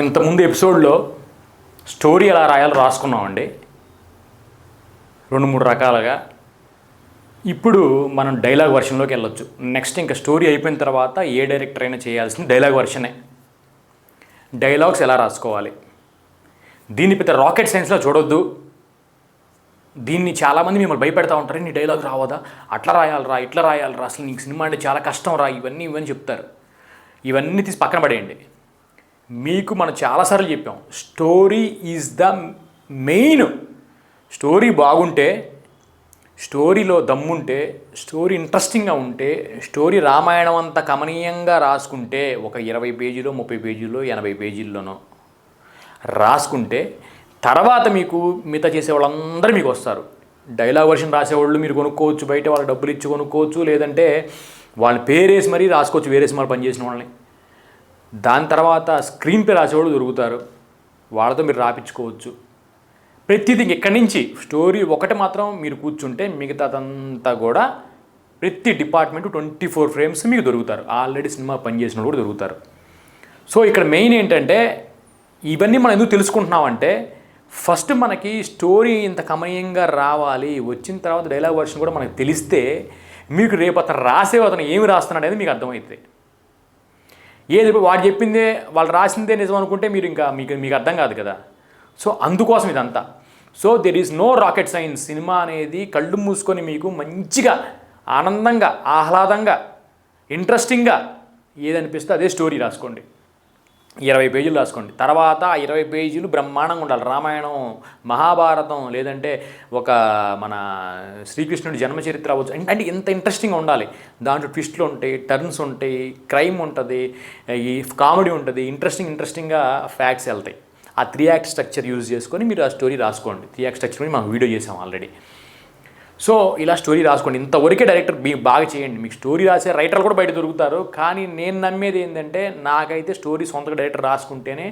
ఇంతకుముందు ఎపిసోడ్లో స్టోరీ ఎలా రాయాలో రాసుకున్నామండి 2-3 రకాలుగా. ఇప్పుడు మనం డైలాగ్ వర్షన్లోకి వెళ్ళొచ్చు. నెక్స్ట్ ఇంకా స్టోరీ అయిపోయిన తర్వాత ఏ డైరెక్టర్ అయినా చేయాల్సింది డైలాగ్ వర్షనే. డైలాగ్స్ ఎలా రాసుకోవాలి, దీన్ని పెద్ద రాకెట్ సైన్స్లో చూడొద్దు. దీన్ని చాలామంది మిమ్మల్ని భయపెడతా ఉంటారు, నీ డైలాగ్ రావదా, అట్లా రాయాలరా, ఇట్లా రాయాలరా, అసలు నీకు సినిమా అంటే చాలా కష్టం రా, ఇవన్నీ చెప్తారు. ఇవన్నీ తీసి పక్కన పడేయండి. మీకు మనం చాలాసార్లు చెప్పాం, story is the main. Story బాగుంటే, స్టోరీలో దమ్ముంటే, స్టోరీ ఇంట్రెస్టింగ్గా ఉంటే, స్టోరీ రామాయణం అంత కమనీయంగా రాసుకుంటే, ఒక 20 పేజీలో 30 పేజీలో 80 పేజీల్లోనో రాసుకుంటే తర్వాత మీకు మిగతా చేసే వాళ్ళందరూ మీకు వస్తారు. డైలాగ్ వర్షన్ రాసేవాళ్ళు మీరు కొనుక్కోవచ్చు, బయట వాళ్ళకి డబ్బులు ఇచ్చి కొనుక్కోవచ్చు, లేదంటే వాళ్ళ పేరేసి మరీ రాసుకోవచ్చు వేరే సినిమాలు పనిచేసిన వాళ్ళని. దాని తర్వాత స్క్రీన్ ప్లే రాసేవాళ్ళు దొరుకుతారు, వాళ్ళతో మీరు రాపించుకోవచ్చు. ప్రతిదీ ఇక్కడి నుంచి స్టోరీ ఒకటి మాత్రం మీరు కూర్చుంటే మిగతాదంతా కూడా ప్రతి డిపార్ట్మెంట్ 24 ఫ్రేమ్స్ మీకు దొరుకుతారు. ఆల్రెడీ సినిమా పనిచేసిన కూడా దొరుకుతారు. సో ఇక్కడ మెయిన్ ఏంటంటే, ఇవన్నీ మనం ఎందుకు తెలుసుకుంటున్నామంటే, ఫస్ట్ మనకి స్టోరీ ఇంత కమనీయంగా రావాలి, వచ్చిన తర్వాత డైలాగ్ వర్షన్ కూడా మనకు తెలిస్తే మీకు రేపు అతను అతను ఏమి రాస్తున్నాడు అనేది మీకు అర్థమవుతుంది. ఏది వాడు చెప్పిందే వాళ్ళు రాసిందే నిజం అనుకుంటే మీరు ఇంకా మీకు అర్థం కాదు కదా. సో అందుకోసం ఇదంతా. So there is no rocket science. సినిమా అనేది కళ్ళు మూసుకొని మీకు మంచిగా ఆనందంగా ఆహ్లాదంగా ఇంట్రెస్టింగ్గా ఏదనిపిస్తే అదే స్టోరీ రాసుకోండి. 20 పేజీలు రాసుకోండి. తర్వాత ఆ 20 పేజీలు బ్రహ్మాండంగా ఉండాలి. రామాయణం, మహాభారతం, లేదంటే ఒక మన శ్రీకృష్ణుడి జన్మచరిత్ర అవ్వచ్చు. అంటే ఎంత ఇంట్రెస్టింగ్గా ఉండాలి. దాంట్లో ట్విస్ట్లు ఉంటాయి, టర్న్స్ ఉంటాయి, క్రైమ్ ఉంటుంది, ఈ కామెడీ ఉంటుంది, ఇంట్రెస్టింగ్గా ఫ్యాక్ట్స్ వెళ్తాయి. ఆ 3 యాక్ట్ స్ట్రక్చర్ యూజ్ చేసుకొని మీరు ఆ స్టోరీ రాసుకోండి. 3 యాక్ట్ స్ట్రక్చర్ మీద మనం వీడియో చేసాం ఆల్రెడీ. సో ఇలా స్టోరీ రాసుకోండి. ఇంతవరకే డైరెక్టర్ బాగా చేయండి. మీకు స్టోరీ రాసే రైటర్లు కూడా బయట దొరుకుతారు. కానీ నేను నమ్మేది ఏంటంటే, నాకైతే స్టోరీ సొంతగా డైరెక్టర్ రాసుకుంటేనే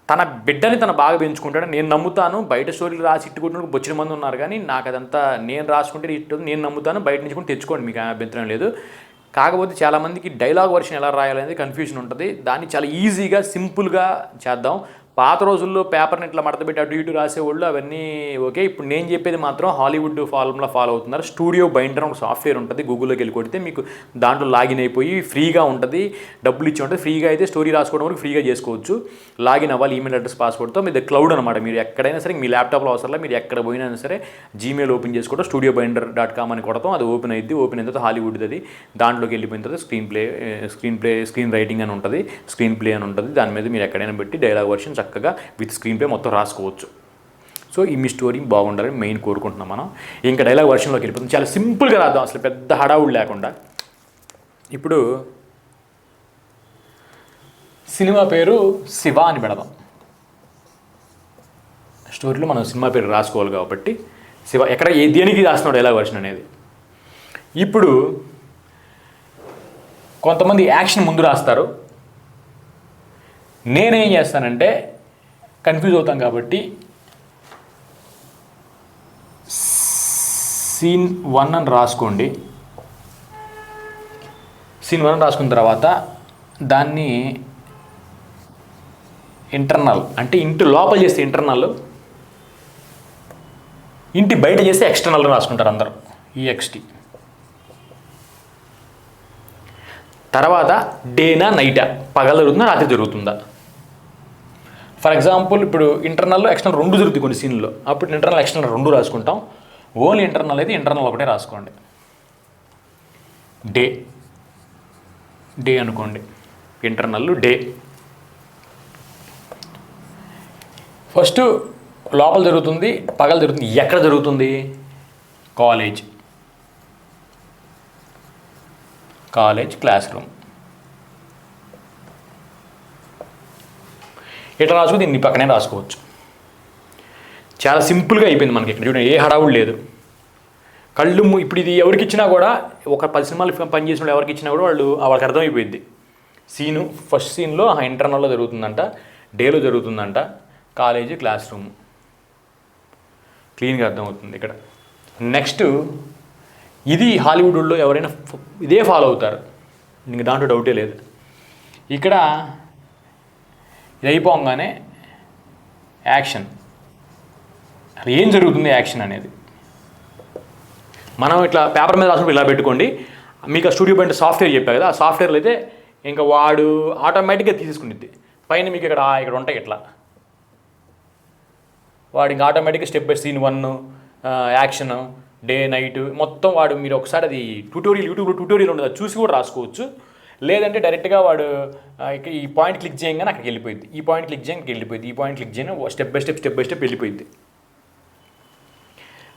తన బిడ్డని తను బాగా పెంచుకుంటాడని నేను నమ్ముతాను. బయట స్టోరీలు రాసి ఇట్టుకుంటున్న బొచ్చిన మంది ఉన్నారు, కానీ నాకు అదంతా నేను రాసుకుంటే ఇట్టు నేను నమ్ముతాను. బయట నుంచి కూడా తెచ్చుకోండి, మీకు అభ్యంతరం లేదు. కాకపోతే చాలామందికి డైలాగ్ వర్షన్ ఎలా రాయాలనేది కన్ఫ్యూజన్ ఉంటుంది. దాన్ని చాలా ఈజీగా సింపుల్గా చేద్దాం. పాత రోజుల్లో పేపర్ని ఇట్లా మడతపెట్టి అటు ఇటు రాసేవాళ్ళు, అవన్నీ ఓకే. ఇప్పుడు నేను చెప్పేది మాత్రం హాలీవుడ్ ఫార్ములా ఫాలో అవుతున్నారు. స్టూడియో బైండర్ ఒక సాఫ్ట్వేర్ ఉంటుంది, గూగుల్లోకి వెళ్ళి కొడితే మీకు దాంట్లో లాగిన్ అయిపోయి ఫ్రీగా ఉంటుంది, డబ్బులు ఇచ్చి ఉంటుంది. ఫ్రీగా అయితే స్టోరీ రాసుకోవడం వరకు ఫ్రీగా చేసుకోవచ్చు. లాగిన్ అవ్వాలి ఈమెయిల్ అడ్రస్ పాస్వర్డ్తో. మీది క్లౌడ్ అనమాట. మీరు ఎక్కడైనా సరే, మీ ల్యాప్టాప్లో అవసరంలో మీరు ఎక్కడ పోయినా సరే జీమెయిల్ ఓపెన్ చేసుకోవడం, StudioBinder.com అని కొడతాం, అది ఓపెన్ అయింది. ఓపెన్ అయిన తర్వాత హాలీవుడ్ అది, దాంట్లోకి వెళ్ళిపోయిన తర్వాత స్క్రీన్ రైటింగ్ అని ఉంటుంది, స్క్రీన్ ప్లే అని ఉంటుంది. దాని మీద మీరు ఎక్కడైనా పెట్టి డైలాగ్ వర్షన్ చక్కగా విత్ స్క్రీన్ ప్లే మొత్తం రాసుకోవచ్చు. సో ఈ మీ స్టోరీ బాగుండాలని మెయిన్ కోరుకుంటున్నాం మనం. ఇంకా డైలాగ్ వర్షన్లోకి వెళ్ళిపోతుంది. చాలా సింపుల్గా రాద్దాం, అసలు పెద్ద హడావుడు లేకుండా. ఇప్పుడు సినిమా పేరు శివ అని పెడదాం. స్టోరీలో మనం సినిమా పేరు రాసుకోవాలి కాబట్టి శివ. ఎక్కడ దేనికి రాస్తున్నాడు డైలాగ్ వర్షన్ అనేది. ఇప్పుడు కొంతమంది యాక్షన్ ముందు రాస్తారు. నేనేం చేస్తానంటే, కన్ఫ్యూజ్ అవుతాం కాబట్టి సీన్ 1 అని రాసుకోండి. సీన్ 1 రాసుకున్న తర్వాత దాన్ని ఇంటర్నల్, అంటే ఇంటి లోపల చేస్తే ఇంటర్నల్, ఇంటి బయట చేస్తే ఎక్స్టర్నల్ రాసుకుంటారు అందరూ, EXT. తర్వాత డేనా నైటా, పగల జరుగుతుందా రాత్రి జరుగుతుందా. ఫర్ ఎగ్జాంపుల్ ఇప్పుడు ఇంటర్నల్లో ఎక్స్టర్నల్ 2 జరుగుతుంది కొన్ని సీన్లో, అప్పుడు ఇంటర్నల్ ఎక్స్టర్నల్ 2 రాసుకుంటాం. ఓన్లీ ఇంటర్నల్ అయితే ఇంటర్నల్ ఒకటే రాసుకోండి. డే అనుకోండి, ఇంటర్నల్ డే. ఫస్ట్ లోపల జరుగుతుంది, పగల జరుగుతుంది. ఎక్కడ జరుగుతుంది? College class room. ఇట్లా రాసుకుని దీన్ని పక్కనే రాసుకోవచ్చు. చాలా సింపుల్గా అయిపోయింది మనకి. ఇక్కడ చూడండి, ఏ హడావుడు లేదు. ఇప్పుడు ఇది ఎవరికి ఇచ్చినా కూడా, ఒక 10 సినిమాలు పనిచేసిన వాళ్ళు ఎవరికి ఇచ్చినా కూడా వాళ్ళకి అర్థమైపోయింది. ఫస్ట్ సీన్లో ఇంటర్నల్లో జరుగుతుందంట, డేలో జరుగుతుందంట, కాలేజీ క్లాస్ రూమ్, క్లీన్గా అర్థమవుతుంది ఇక్కడ. నెక్స్ట్ ఇది హాలీవుడ్లో ఎవరైనా ఇదే ఫాలో అవుతారు, ఇంక దాంట్లో డౌటే లేదు. ఇక్కడ ఇది అయిపోగానే యాక్షన్. అసలు ఏం జరుగుతుంది యాక్షన్ అనేది మనం ఇట్లా పేపర్ మీద రాసినప్పుడు ఇలా పెట్టుకోండి. మీకు ఆ స్టూడియో పాయింట్ సాఫ్ట్వేర్ చెప్పా కదా, ఆ సాఫ్ట్వేర్లో అయితే ఇంకా వాడు ఆటోమేటిక్గా తీసుకునిద్ది. పైన మీకు ఇక్కడ ఉంటాయి ఇట్లా, వాడు ఇంకా ఆటోమేటిక్గా step by scene 1 action day night మొత్తం వాడు మీరు ఒకసారి అది యూట్యూబ్లో ట్యూటోరియల్ ఉండదు, అది చూసి కూడా రాసుకోవచ్చు. లేదంటే డైరెక్ట్గా వాడు ఈ పాయింట్ క్లిక్ చేయగానే అక్కడికి వెళ్ళిపోయింది, ఈ పాయింట్ క్లిక్ చేయడానికి వెళ్ళిపోయింది, ఈ పాయింట్ క్లిక్ చేయగానే స్టెప్ బై స్టెప్ వెళ్ళిపోయింది.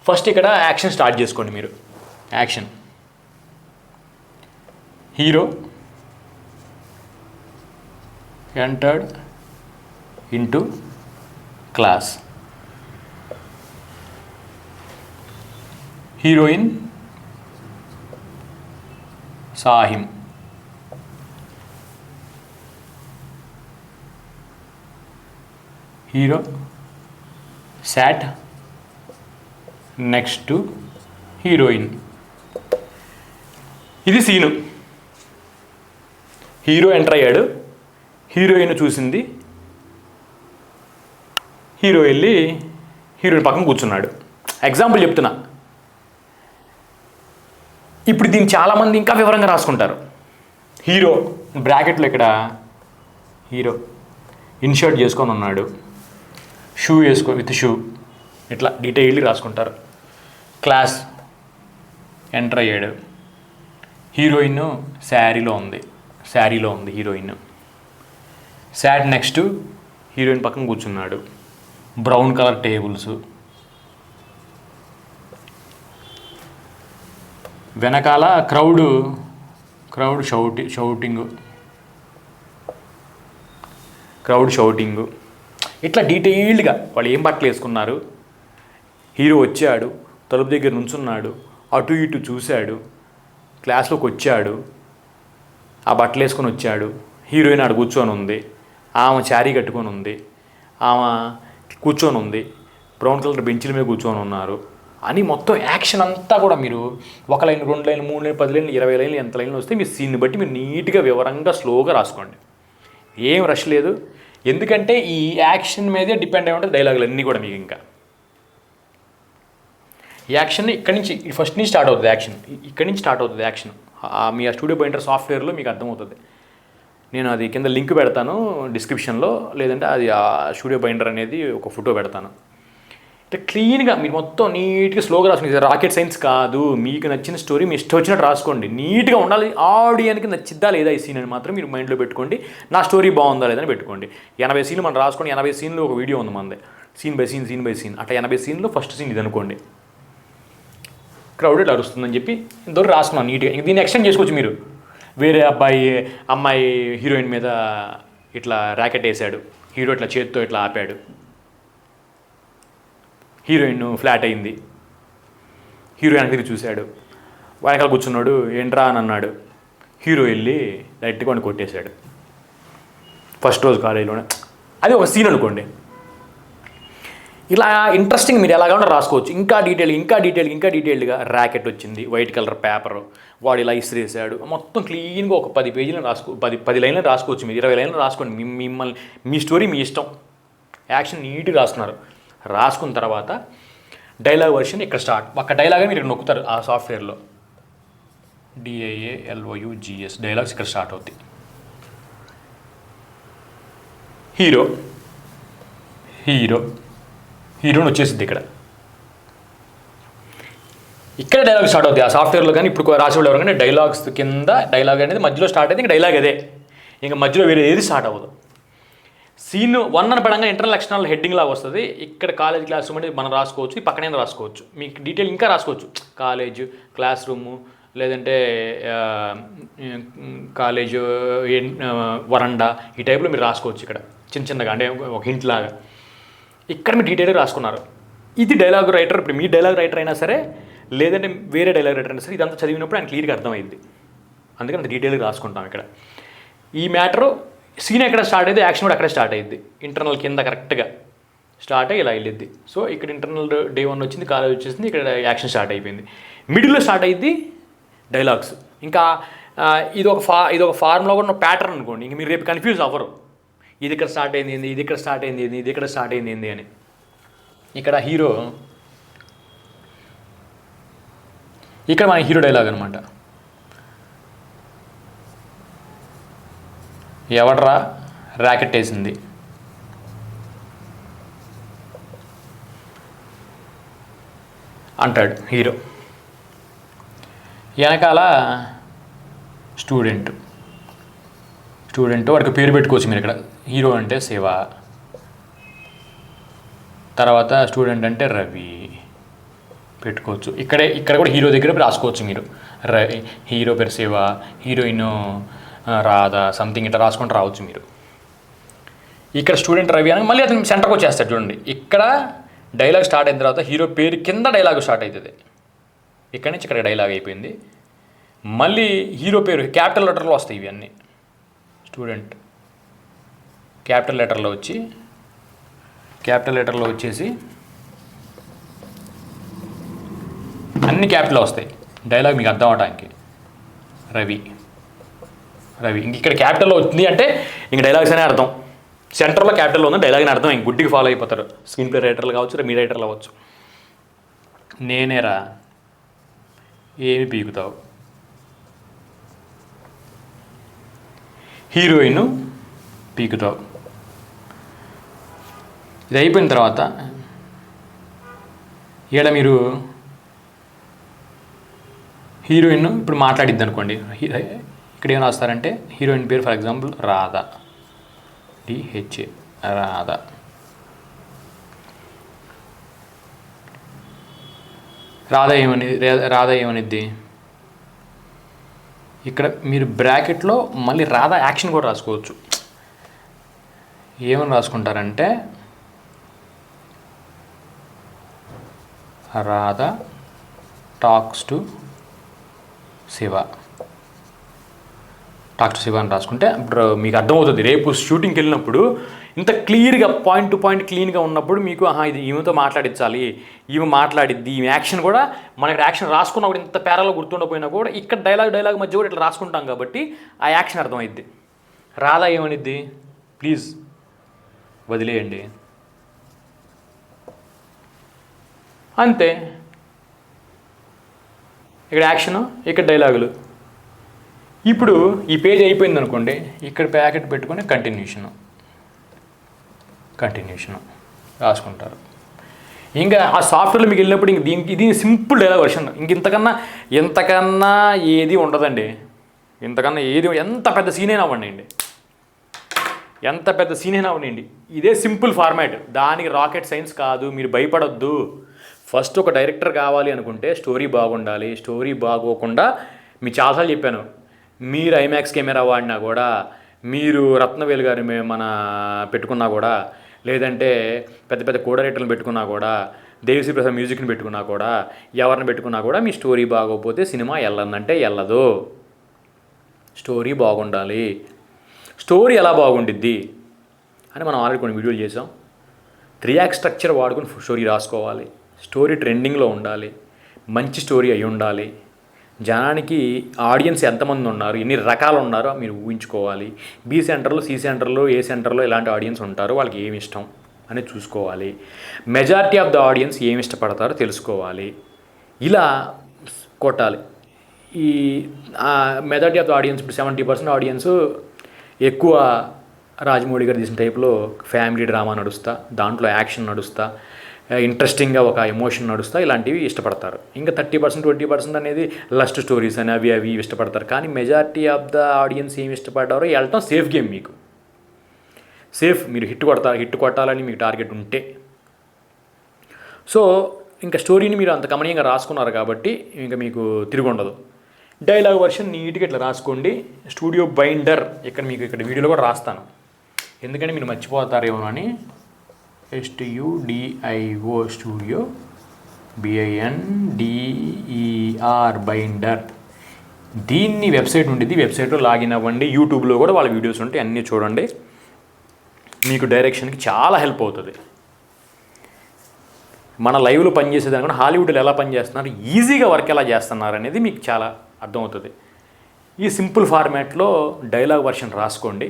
ఫస్ట్ ఇక్కడ యాక్షన్ స్టార్ట్ చేసుకోండి మీరు. Action. Hero entered into class. Heroine saw him. Hero sat next to heroine. ఇది సీను. హీరో ఎంటర్ అయ్యాడు, హీరోయిన్ చూసింది, హీరో వెళ్ళి హీరోయిన్ పక్కన కూర్చున్నాడు. ఎగ్జాంపుల్ చెప్తున్నా. ఇప్పుడు దీన్ని చాలామంది ఇంకా వివరంగా రాసుకుంటారు. హీరో బ్రాకెట్లో ఇక్కడ హీరో ఇన్షర్ట్ చేసుకొని ఉన్నాడు, షూ విత్ షూ, ఇట్లా డీటెయిల్గా రాసుకుంటారు. క్లాస్ ఎంటర్ అయ్యాడు, హీరోయిన్ శారీలో ఉంది హీరోయిన్. శాట్ నెక్స్ట్ హీరోయిన్ పక్కన కూర్చున్నాడు, బ్రౌన్ కలర్ టేబుల్స్, వెనకాల క్రౌడ్ షౌటింగు. ఇట్లా డీటెయిల్డ్గా వాళ్ళు ఏం బట్టలు వేసుకున్నారు, హీరో వచ్చాడు, తలుపు దగ్గర నుంచున్నాడు, అటు ఇటు చూశాడు, క్లాస్లోకి వచ్చాడు, ఆ బట్టలు వేసుకొని వచ్చాడు, హీరోయిన్ ఆడ కూర్చొని ఉంది, ఆమె శారీ కట్టుకొని ఉంది, ఆమె కూర్చొని ఉంది, బ్రౌన్ కలర్ బెంచ్ల మీద కూర్చొని ఉన్నారు అని మొత్తం యాక్షన్ అంతా కూడా మీరు 1 లైన్ 2 లైన్ 3 లైన్ 10 లైన్లు 20 లైన్లు ఎంత లైన్లు వస్తే మీ సీన్ని బట్టి మీరు నీట్గా వివరంగా స్లోగా రాసుకోండి. ఏం రష్ లేదు, ఎందుకంటే ఈ యాక్షన్ మీదే డిపెండ్ అయి ఉంటుంది డైలాగులు అన్నీ కూడా. మీకు ఇంకా యాక్షన్ ఇక్కడి నుంచి ఫస్ట్ నుంచి స్టార్ట్ అవుతుంది, ఇక్కడి నుంచి స్టార్ట్ అవుతుంది యాక్షన్. మీ ఆ స్టూడియో పాయింటర్ సాఫ్ట్వేర్లో మీకు అర్థమవుతుంది. నేను అది కింద లింక్ పెడతాను డిస్క్రిప్షన్లో, లేదంటే అది ఆ స్టూడియో పాయింటర్ అనేది ఒక ఫోటో పెడతాను. ఇట్లా క్లీన్గా మీరు మొత్తం నీట్గా స్లోగా రాసుకోండి. రాకెట్ సైన్స్ కాదు, మీకు నచ్చిన స్టోరీ మీ ఇష్టం వచ్చినట్టు రాసుకోండి. నీట్గా ఉండాలి, ఆడియన్కి నచ్చిద్దా లేదా ఈ సీన్ అని మాత్రం మీరు మైండ్లో పెట్టుకోండి. నా స్టోరీ బాగుందా లేదని పెట్టుకోండి. 80 సీన్లు మనం రాసుకోండి, 80 సీన్లు ఒక వీడియో ఉంది మనది, సీన్ బై సీన్ అట్లా 80 సీన్లు ఫస్ట్ సీన్ ఇది అనుకోండి. క్రౌడెడ్ అరుస్తుందని చెప్పి ఇంతవరకు రాసుకున్నాను నీట్గా. దీన్ని ఎక్స్టెండ్ చేసుకోవచ్చు మీరు. వేరే అమ్మాయి హీరోయిన్ మీద ఇట్లా ర్యాకెట్ వేసాడు, హీరో ఇట్లా చేతితో ఇట్లా ఆపాడు, హీరోయిన్ ఫ్లాట్ అయింది, హీరోయిన్ దగ్గర చూశాడు, వెనకాల కూర్చున్నాడు, ఏంట్రా అని అన్నాడు, హీరో వెళ్ళి డైరెక్ట్గా వాడిని కొట్టేశాడు ఫస్ట్ రోజు కాలేజీలోనే. అది ఒక సీన్ అనుకోండి. ఇలా ఇంట్రెస్టింగ్ మీరు ఎలాగైనా రాసుకోవచ్చు. ఇంకా డీటెయిల్డ్గా ర్యాకెట్ వచ్చింది, వైట్ కలర్ పేపరు, వాడు ఇలా ఇసిరేసాడు, మొత్తం క్లీన్గా ఒక 10 పేజీలను 10 లైన్లు రాసుకోవచ్చు. మీరు 20 లైన్లు రాసుకోండి. మిమ్మల్ని మీ స్టోరీ మీ ఇష్టం. యాక్షన్ నీట్గా రాసుకున్నారు. రాసుకున్న తర్వాత డైలాగ్ వర్షన్ ఇక్కడ స్టార్ట్. ఒక డైలాగే మీరు నొక్కుతారు ఆ సాఫ్ట్వేర్లో, DIALOUGS డైలాగ్స్ ఇక్కడ స్టార్ట్ అవుతాయి. హీరోని వచ్చేసింది ఇక్కడ డైలాగ్ స్టార్ట్ అవుతాయి ఆ సాఫ్ట్వేర్లో. కానీ ఇప్పుడు రాసేవాళ్ళు ఎవరు కానీ డైలాగ్స్ కింద డైలాగ్ అనేది మధ్యలో స్టార్ట్ అయితే ఇంకా డైలాగ్ అదే, ఇంకా మధ్యలో వేరే ఏది స్టార్ట్ అవ్వదు. సీన్ 1 అని పడంగా ఇంటర్నల్ ఎక్స్టర్నల్ హెడ్డింగ్ లాగా వస్తుంది. ఇక్కడ కాలేజ్ క్లాస్ రూమ్ అనేది మనం రాసుకోవచ్చు, ఈ పక్కనే రాసుకోవచ్చు. మీకు డీటెయిల్ ఇంకా రాసుకోవచ్చు, కాలేజ్ క్లాస్ రూము, లేదంటే కాలేజ్ వరండా, ఈ టైప్లో మీరు రాసుకోవచ్చు. ఇక్కడ చిన్నగా అంటే ఒక హింట్ లాగా ఇక్కడ మీరు డీటెయిల్గా రాసుకున్నారు. ఇది డైలాగ్ రైటర్. ఇప్పుడు మీ డైలాగ్ రైటర్ అయినా సరే, లేదంటే వేరే డైలాగ్ రైటర్ అయినా సరే, ఇదంతా చదివినప్పుడు ఆయన క్లియర్గా అర్థమైంది. అందుకని అంత డీటెయిల్గా రాసుకుంటాం. ఇక్కడ ఈ మ్యాటరు సీన్ ఎక్కడ స్టార్ట్ అయితే యాక్షన్ కూడా అక్కడే స్టార్ట్ అయ్యింది. ఇంటర్నల్ కింద కరెక్ట్గా స్టార్ట్ అయ్యి ఇలా వెళ్ళిద్ది. సో ఇక్కడ ఇంటర్నల్ డే 1 వచ్చింది, కాలేజ్ వచ్చేసింది, ఇక్కడ యాక్షన్ స్టార్ట్ అయిపోయింది. మిడిల్లో స్టార్ట్ అయ్యింది డైలాగ్స్. ఇంకా ఇది ఒక ఫార్ములా కూడా ప్యాటర్న్ అనుకోండి. ఇంక మీరు రేపు కన్ఫ్యూజ్ అవ్వరు. ఇది ఇక్కడ స్టార్ట్ అయింది ఏంది, ఇది ఇక్కడ స్టార్ట్ అయింది ఏంది, ఇది ఇక్కడ స్టార్ట్ అయింది ఏంది అని. ఇక్కడ హీరో, ఇక్కడ మన హీరో డైలాగ్ అనమాట. ఎవడ్రా ర్యాకెట్ వేసింది అంటాడు హీరో. వెనకాల స్టూడెంట్ వాడికి పేరు పెట్టుకోవచ్చు మీరు. ఇక్కడ హీరో అంటే శివ, తర్వాత స్టూడెంట్ అంటే రవి పెట్టుకోవచ్చు. ఇక్కడ కూడా హీరో దగ్గర రాసుకోవచ్చు మీరు. హీరో పేరు శివ, హీరోయిన్ రాధ, సంథింగ్ ఇట్లా రాసుకుంటూ రావచ్చు మీరు. ఇక్కడ స్టూడెంట్ రవి అని మళ్ళీ అతను సెంటర్కి వచ్చేస్తాడు చూడండి. ఇక్కడ డైలాగ్ స్టార్ట్ అయిన తర్వాత హీరో పేరు కింద డైలాగ్ స్టార్ట్ అవుతుంది. ఇక్కడి నుంచి ఇక్కడ డైలాగ్ అయిపోయింది. మళ్ళీ హీరో పేరు క్యాపిటల్ లెటర్లో వస్తాయి ఇవన్నీ. స్టూడెంట్ క్యాపిటల్ లెటర్లో వచ్చేసి అన్ని క్యాపిటల్ వస్తాయి. డైలాగ్ మీకు అర్థం అవడానికి రవి ఇంక ఇక్కడ క్యాపిటల్లో వచ్చింది అంటే ఇంక డైలాగ్స్ అనే అర్థం. సెంటర్లో క్యాపిటల్లో ఉంది డైలాగ్ అని అర్థం. ఇంక గుడ్డికి ఫాలో అయిపోతారు. స్క్రీన్ ప్లే రైటర్లు కావచ్చు, మీ రైటర్లు అవ్వచ్చు. నేనేరా ఏమి పీకుతావు, హీరోయిన్ పీకుతావు. ఇది అయిపోయిన తర్వాత ఇక్కడ మీరు హీరోయిన్ ఇప్పుడు మాట్లాడిద్ది అనుకోండి. ఇక్కడ ఏం రాస్తారంటే హీరోయిన్ పేరు for example Radha, DHA Radha. Radha ఏమనిద్ది ఇక్కడ మీరు బ్రాకెట్లో మళ్ళీ రాధ యాక్షన్ కూడా రాసుకోవచ్చు. ఏమని రాసుకుంటారంటే రాధ టాక్స్ టు శివ అని రాసుకుంటే ఇప్పుడు మీకు అర్థమవుతుంది. రేపు షూటింగ్కి వెళ్ళినప్పుడు ఇంత క్లియర్గా పాయింట్ టు పాయింట్ క్లీన్గా ఉన్నప్పుడు మీకు ఇది ఈమెతో మాట్లాడించాలి, ఈమె మాట్లాడిద్ది, ఈమె యాక్షన్ కూడా మనకి యాక్షన్ రాసుకున్నా కూడా ఇంత పేరాలో గుర్తుండపోయినా కూడా ఇక్కడ డైలాగ్ మధ్య కూడా ఇట్లా రాసుకుంటాం కాబట్టి ఆ యాక్షన్ అర్థమైద్ది. రాధా ఏమనిద్ది, ప్లీజ్ వదిలేయండి అంతే. ఇక్కడ యాక్షను, ఇక్కడ డైలాగులు. ఇప్పుడు ఈ పేజ్ అయిపోయింది అనుకోండి, ఇక్కడ ప్యాకెట్ పెట్టుకొని కంటిన్యూషను రాసుకుంటారు. ఇంకా ఆ సాఫ్ట్వేర్లో మీకు వెళ్ళినప్పుడు ఇంక ఇది సింపుల్ డైలాగ్ వర్షన్. ఇంతకన్నా ఏది ఉండదండి. ఎంత పెద్ద సీన్ అయినా అవ్వండి, ఇదే సింపుల్ ఫార్మాట్. దానికి రాకెట్ సైన్స్ కాదు, మీరు భయపడొద్దు. ఫస్ట్ ఒక డైరెక్టర్ కావాలి అనుకుంటే స్టోరీ బాగుండాలి. స్టోరీ బాగోకుండా మీకు చాలాసార్లు చెప్పాను, మీరు ఐమాక్స్ కెమెరా వాడినా కూడా, మీరు రత్నవేలు గారి మన పెట్టుకున్నా కూడా, లేదంటే పెద్ద పెద్ద కోడరేటర్లను పెట్టుకున్నా కూడా, దేవిశ్రీ ప్రసాద్ మ్యూజిక్ని పెట్టుకున్నా కూడా, ఎవరిని పెట్టుకున్నా కూడా మీ స్టోరీ బాగోకపోతే సినిమా వెళ్ళదంటే వెళ్ళదు. స్టోరీ బాగుండాలి. స్టోరీ ఎలా బాగుండిద్ది అని మనం ఆల్రెడీ కొన్ని వీడియోలు చేసాం. 3 యాక్ట్ స్ట్రక్చర్ వాడుకుని స్టోరీ రాసుకోవాలి. స్టోరీ ట్రెండింగ్లో ఉండాలి. మంచి స్టోరీ అయి ఉండాలి. జనానికి ఆడియన్స్ ఎంతమంది ఉన్నారు, ఎన్ని రకాలు ఉన్నారో మీరు ఊహించుకోవాలి. B సెంటర్లో, C సెంటర్లో, A సెంటర్లో ఎలాంటి ఆడియన్స్ ఉంటారో, వాళ్ళకి ఏమి ఇష్టం అనేది చూసుకోవాలి. మెజారిటీ ఆఫ్ ద ఆడియన్స్ ఏమి ఇష్టపడతారో తెలుసుకోవాలి. ఇలా కొట్టాలి. ఈ మెజారిటీ ఆఫ్ ద ఆడియన్స్ ఇప్పుడు 70% ఆడియన్స్ ఎక్కువ రాజమౌళి గారు తీసిన టైప్లో ఫ్యామిలీ డ్రామా నడుస్తా, దాంట్లో యాక్షన్ నడుస్తా, ఇంట్రెస్టింగ్గా ఒక ఎమోషన్ నడుస్తా, ఇలాంటివి ఇష్టపడతారు. ఇంకా 30%, 20% అనేది లస్ట్ స్టోరీస్ అని అవి ఇష్టపడతారు. కానీ మెజారిటీ ఆఫ్ ద ఆడియన్స్ ఏమి ఇష్టపడ్డారో వెళ్ళటం సేఫ్ గేమ్. మీకు సేఫ్, మీరు హిట్ కొట్టాలని మీకు టార్గెట్ ఉంటే. సో ఇంకా స్టోరీని మీరు అంత కమనీయంగా రాసుకున్నారు కాబట్టి ఇంకా మీకు తిరిగి ఉండదు. డైలాగ్ వర్షన్ నీట్గా ఇట్లా రాసుకోండి. స్టూడియో బైండర్ ఇక్కడ వీడియోలో కూడా రాస్తాను, ఎందుకంటే మీరు మర్చిపోతారేమో అని. STUDIO studio BINDER binder. దీన్ని వెబ్సైట్ ఉండేది, వెబ్సైట్లో లాగిన్ అవ్వండి. యూట్యూబ్లో కూడా వాళ్ళ వీడియోస్ ఉంటాయి, అన్నీ చూడండి. మీకు డైరెక్షన్కి చాలా హెల్ప్ అవుతుంది. మన లైవ్లో పనిచేసేదానికన్నా హాలీవుడ్లో ఎలా పనిచేస్తున్నారు, ఈజీగా వర్క్ ఎలా చేస్తున్నారు అనేది మీకు చాలా అర్థమవుతుంది. ఈ సింపుల్ ఫార్మాట్లో డైలాగ్ వర్షన్ రాసుకోండి.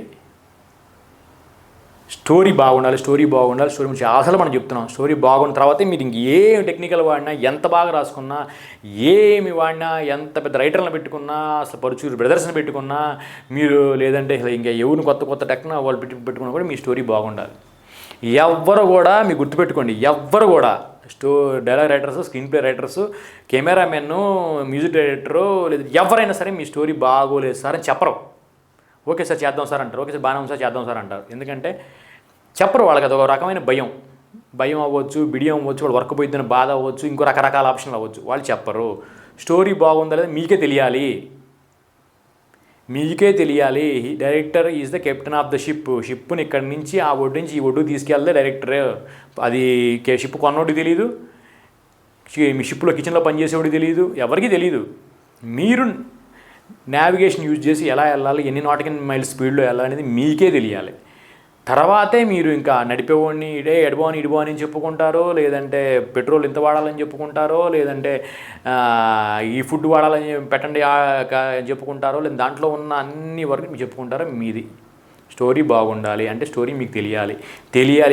స్టోరీ బాగుండాలి, స్టోరీ గురించి అసలు మనం చెప్తున్నాం. స్టోరీ బాగున్న తర్వాతే మీరు ఇంక ఏ టెక్నికల్ వాడినా, ఎంత బాగా రాసుకున్నా, ఏమి వాడినా, ఎంత పెద్ద రైటర్లను పెట్టుకున్నా, అసలు పరుచూరు బ్రదర్స్ని పెట్టుకున్నా మీరు, లేదంటే ఇంకా ఎవరిని కొత్త టెక్న వాళ్ళు పెట్టుకున్నా కూడా మీ స్టోరీ బాగుండాలి. ఎవ్వరు కూడా మీరు గుర్తుపెట్టుకోండి, ఎవ్వరు కూడా dialogue writers, screen play writers, cameraman, music director, లేదా ఎవరైనా సరే మీ స్టోరీ బాగోలేదు సార్ అని చెప్పరు. ఓకే సార్ చేద్దాం సార్ అంటారు, ఓకే సార్ బాగానే ఉంది సార్ చేద్దాం సార్ అంటారు. ఎందుకంటే చెప్పరు, వాళ్ళకి అదొక రకమైన భయం అవ్వచ్చు, బిడియం అవ్వచ్చు, వాళ్ళు వర్క్ పోయిద్దని బాధ అవ్వచ్చు, ఇంకో రకరకాల ఆప్షన్లు అవ్వచ్చు. వాళ్ళు చెప్పరు. స్టోరీ బాగుందా లేదా మీకే తెలియాలి. Director is the captain of the షిప్ని ఇక్కడి నుంచి ఆ ఒడ్డు నుంచి ఈ ఒడ్డు తీసుకెళ్తే డైరెక్టర్. అది షిప్ కొన్నోడికి తెలియదు, మీ షిప్లో కిచెన్లో పనిచేసేవాడికి తెలియదు, ఎవరికి తెలియదు. మీరు నావిగేషన్ యూజ్ చేసి ఎలా వెళ్ళాలి, ఎన్ని నాటికల్ మైల్స్ స్పీడ్లో వెళ్ళాలనేది మీకే తెలియాలి. తర్వాతే మీరు ఇంకా నడిపేవాడిని ఇడుబో అని చెప్పుకుంటారో, లేదంటే పెట్రోల్ ఇంత వాడాలని చెప్పుకుంటారో, లేదంటే ఈ ఫుడ్ వాడాలని పెట్టండి చెప్పుకుంటారో, లేదా దాంట్లో ఉన్న అన్ని వరకు మీరు చెప్పుకుంటారో. మీది స్టోరీ బాగుండాలి అంటే స్టోరీ మీకు తెలియాలి.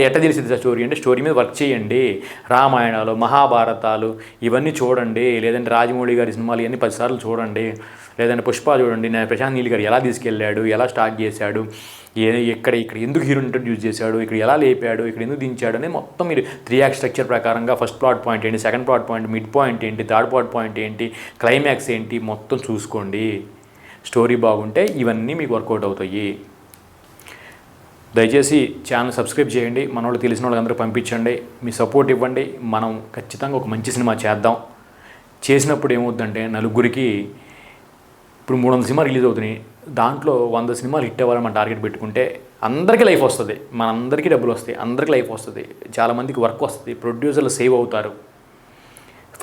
ఎట్లా తెలిసింది స్టోరీ అంటే స్టోరీ మీద వర్క్ చేయండి. రామాయణాలు, మహాభారతాలు ఇవన్నీ చూడండి, లేదంటే రాజమౌళి గారి సినిమాలు ఇవన్నీ 10 సార్లు చూడండి, లేదంటే పుష్ప చూడండి, ప్రశాంత్ నీల్ గారు ఎలా తీసుకెళ్ళాడు, ఎలా స్టార్ట్ చేశాడు, ఇక్కడ ఎందుకు హీరో ఇంట్రడ్యూస్ చేశాడు, ఇక్కడ ఎలా లేపాడు, ఇక్కడ ఎందుకు దించాడు అనేది మొత్తం మీరు 3 యాక్ట్ స్ట్రక్చర్ ప్రకారంగా ఫస్ట్ ప్లాట్ పాయింట్ ఏంటి, second plot point, mid point ఏంటి, థర్డ్ ప్లాట్ పాయింట్ ఏంటి, క్లైమాక్స్ ఏంటి మొత్తం చూసుకోండి. స్టోరీ బాగుంటే ఇవన్నీ మీకు వర్కౌట్ అవుతాయి. దయచేసి ఛానల్ సబ్స్క్రైబ్ చేయండి, మన వాళ్ళు తెలిసిన వాళ్ళందరూ పంపించండి, మీ సపోర్ట్ ఇవ్వండి. మనం ఖచ్చితంగా ఒక మంచి సినిమా చేద్దాం. చేసినప్పుడు ఏమవుతుందంటే నలుగురికి, ఇప్పుడు 300 సినిమా రిలీజ్ అవుతున్నాయి, దాంట్లో 100 సినిమాలు హిట్ అవ్వాలని మనం టార్గెట్ పెట్టుకుంటే అందరికీ లైఫ్ వస్తుంది, మనందరికీ డబ్బులు వస్తాయి, అందరికీ లైఫ్ వస్తుంది, చాలామందికి వర్క్ వస్తుంది, ప్రొడ్యూసర్లు సేవ్ అవుతారు.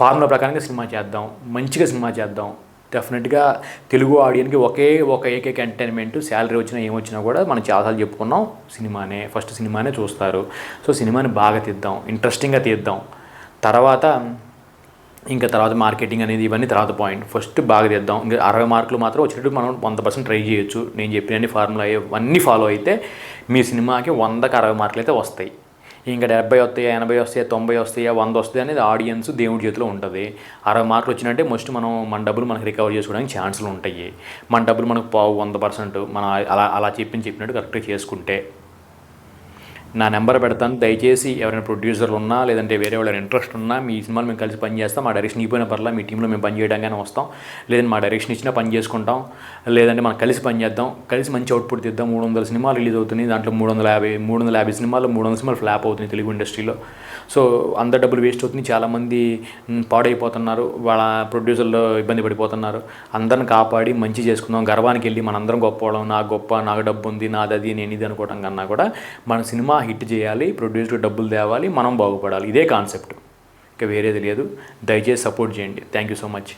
ఫార్ములా ప్రకారంగా సినిమా చేద్దాం, మంచిగా సినిమా చేద్దాం. డెఫినెట్గా తెలుగు ఆడియన్కి ఒక ఏకైక ఎంటర్టైన్మెంట్, శాలరీ వచ్చినా ఏమొచ్చినా కూడా మనం చాలాసార్లు చెప్పుకున్నాం, ఫస్ట్ సినిమానే చూస్తారు. సో సినిమాని బాగా తీద్దాం, ఇంట్రెస్టింగ్గా తీద్దాం. తర్వాత మార్కెటింగ్ అనేది ఇవన్నీ తర్వాత పాయింట్. ఫస్ట్ బాగా తీద్దాం. ఇంకా 60 మార్కులు మాత్రం వచ్చేటట్టు మనం 100% ట్రై చేయొచ్చు. నేను చెప్పిన ఫార్ములా అన్నీ ఫాలో అయితే మీ సినిమాకి 100కి 60 మార్కులు అయితే వస్తాయి. ఇంకా 70 వస్తాయా, 80 వస్తాయా, 90 వస్తాయా, 100 వస్తాయి అనేది ఆడియన్స్ దేవుడి చేతిలో ఉంటుంది. 60 మార్కులు వచ్చినట్టే మన డబ్బులు మనకు రికవర్ చేసుకోవడానికి ఛాన్సులు ఉంటాయి. మన డబ్బులు మనకు 100% మనం అలా చెప్పినట్టు కరెక్ట్గా చేసుకుంటే. నా నెంబర్ పెడతాను, దయచేసి ఎవరైనా ప్రొడ్యూసర్లు ఉన్నా, లేదంటే వేరే వాళ్ళ ఇంట్రెస్ట్ ఉన్నా, మీ సినిమాలు మేము కలిసి పని చేస్తాం. మా డైరెక్షన్ ఇపోయిన పర్లా మీ టీంలో మేము పని చేయడానికైనా వస్తాం, లేదంటే మా డైరెక్షన్ ఇచ్చినా పని చేసుకుంటాం, లేదంటే మనం కలిసి పని చేద్దాం, కలిసి మంచి అవుట్పుట్ తీద్దాం. 300 సినిమాలు రిలీజ్ అవుతున్నాయి, దాంట్లో 350 సినిమాలు 300 సినిమాలు ఫ్లాప్ అవుతున్నాయి తెలుగు ఇండస్ట్రీలో. సో అందరు డబ్బులు వేస్ట్ అవుతుంది, చాలామంది పాడైపోతున్నారు, వాళ్ళ ప్రొడ్యూసర్లు ఇబ్బంది పడిపోతున్నారు. అందరిని కాపాడి మంచి చేసుకుందాం, గర్వానికి వెళ్ళి మనందరం గొప్పవడం, నాకు డబ్బు ఉంది, నాది నేను ఇది అనుకోవడం కన్నా కూడా మన సినిమా హిట్ చేయాలి, ప్రొడ్యూసర్ డబ్బులు తేవాలి, మనం బాగుపడాలి. ఇదే కాన్సెప్ట్, ఇంకా వేరేది లేదు. దయచేసి సపోర్ట్ చేయండి. Thank you so much.